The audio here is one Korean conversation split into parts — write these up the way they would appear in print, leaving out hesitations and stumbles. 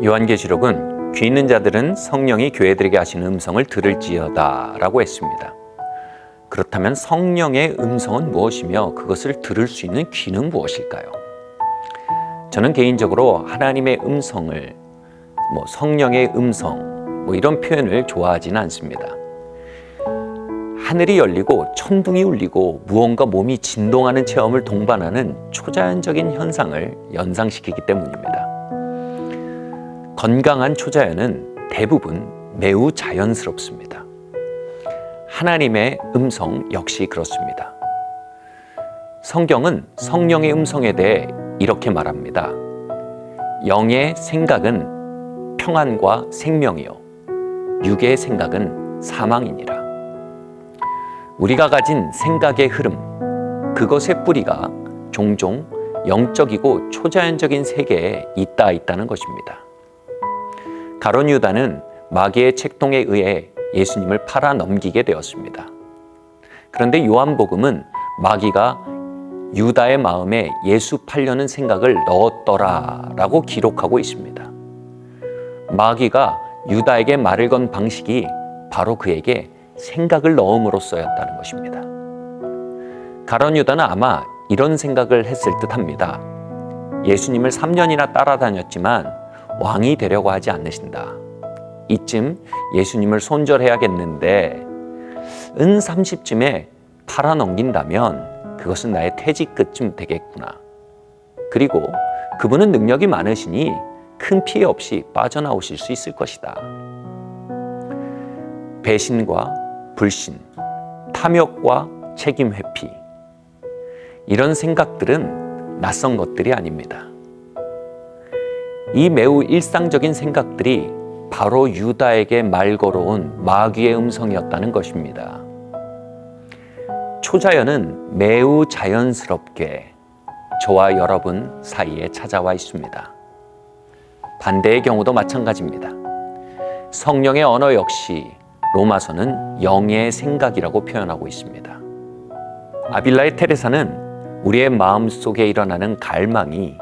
요한계시록은 귀 있는 자들은 성령이 교회들에게 하시는 음성을 들을지어다 라고 했습니다. 그렇다면 성령의 음성은 무엇이며 그것을 들을 수 있는 귀는 무엇일까요? 저는 개인적으로 하나님의 음성을 성령의 음성 이런 표현을 좋아하지는 않습니다. 하늘이 열리고 천둥이 울리고 무언가 몸이 진동하는 체험을 동반하는 초자연적인 현상을 연상시키기 때문입니다. 건강한 초자연은 대부분 매우 자연스럽습니다. 하나님의 음성 역시 그렇습니다. 성경은 성령의 음성에 대해 이렇게 말합니다. 영의 생각은 평안과 생명이요 육의 생각은 사망이니라. 우리가 가진 생각의 흐름, 그것의 뿌리가 종종 영적이고 초자연적인 세계에 있다는 것입니다. 가룟 유다는 마귀의 책동에 의해 예수님을 팔아 넘기게 되었습니다. 그런데 요한복음은 마귀가 유다의 마음에 예수 팔려는 생각을 넣었더라라고 기록하고 있습니다. 마귀가 유다에게 말을 건 방식이 바로 그에게 생각을 넣음으로써였다는 것입니다. 가룟 유다는 아마 이런 생각을 했을 듯합니다. 예수님을 3년이나 따라다녔지만 왕이 되려고 하지 않으신다. 이쯤 예수님을 손절해야겠는데 은 30쯤에 팔아 넘긴다면 그것은 나의 퇴직 끝쯤 되겠구나. 그리고 그분은 능력이 많으시니 큰 피해 없이 빠져나오실 수 있을 것이다. 배신과 불신, 탐욕과 책임 회피, 이런 생각들은 낯선 것들이 아닙니다. 이 매우 일상적인 생각들이 바로 유다에게 말 걸어온 마귀의 음성이었다는 것입니다. 초자연은 매우 자연스럽게 저와 여러분 사이에 찾아와 있습니다. 반대의 경우도 마찬가지입니다. 성령의 언어 역시 로마서는 영의 생각이라고 표현하고 있습니다. 아빌라의 테레사는 우리의 마음속에 일어나는 갈망이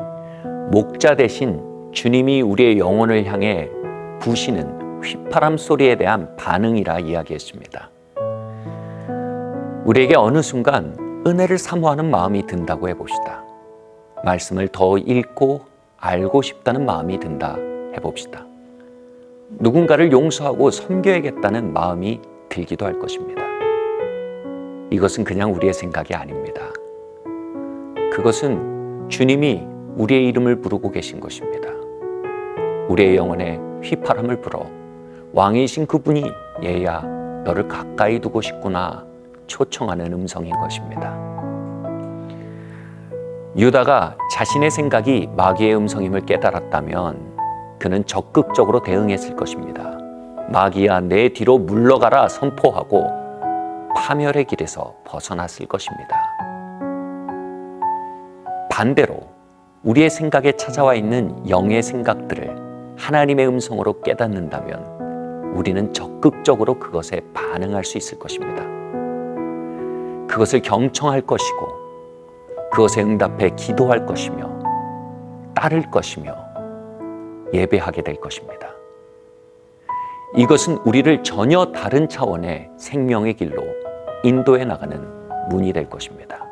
목자 대신 주님이 우리의 영혼을 향해 부시는 휘파람 소리에 대한 반응이라 이야기했습니다. 우리에게 어느 순간 은혜를 사모하는 마음이 든다고 해봅시다. 말씀을 더 읽고 알고 싶다는 마음이 든다 해봅시다. 누군가를 용서하고 섬겨야겠다는 마음이 들기도 할 것입니다. 이것은 그냥 우리의 생각이 아닙니다. 그것은 주님이 우리의 이름을 부르고 계신 것입니다. 우리의 영혼에 휘파람을 불어 왕이신 그분이 얘야 너를 가까이 두고 싶구나 초청하는 음성인 것입니다. 유다가 자신의 생각이 마귀의 음성임을 깨달았다면 그는 적극적으로 대응했을 것입니다. 마귀야 내 뒤로 물러가라 선포하고 파멸의 길에서 벗어났을 것입니다. 반대로 우리의 생각에 찾아와 있는 영의 생각들을 하나님의 음성으로 깨닫는다면 우리는 적극적으로 그것에 반응할 수 있을 것입니다. 그것을 경청할 것이고 그것에 응답해 기도할 것이며 따를 것이며 예배하게 될 것입니다. 이것은 우리를 전혀 다른 차원의 생명의 길로 인도해 나가는 문이 될 것입니다.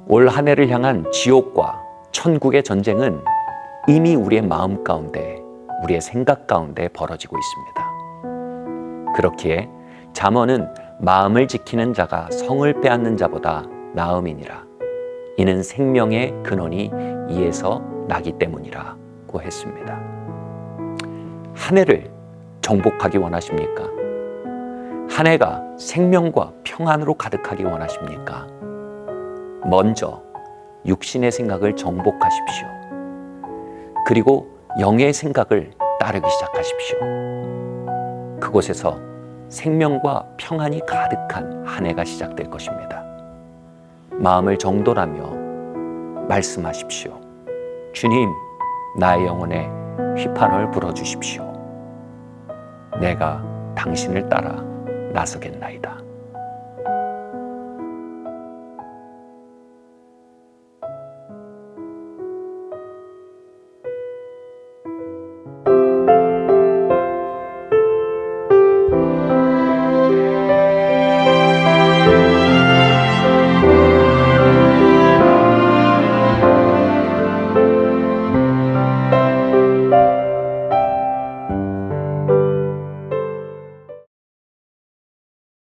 올 한 해를 향한 지옥과 천국의 전쟁은 이미 우리의 마음 가운데, 우리의 생각 가운데 벌어지고 있습니다. 그렇기에 잠언은 마음을 지키는 자가 성을 빼앗는 자보다 나음이니라. 이는 생명의 근원이 이에서 나기 때문이라고 했습니다. 한 해를 정복하기 원하십니까? 한 해가 생명과 평안으로 가득하기 원하십니까? 먼저 육신의 생각을 정복하십시오. 그리고 영의 생각을 따르기 시작하십시오. 그곳에서 생명과 평안이 가득한 한 해가 시작될 것입니다. 마음을 정돈하며 말씀하십시오. 주님, 나의 영혼에 휘파람을 불어주십시오. 내가 당신을 따라 나서겠나이다.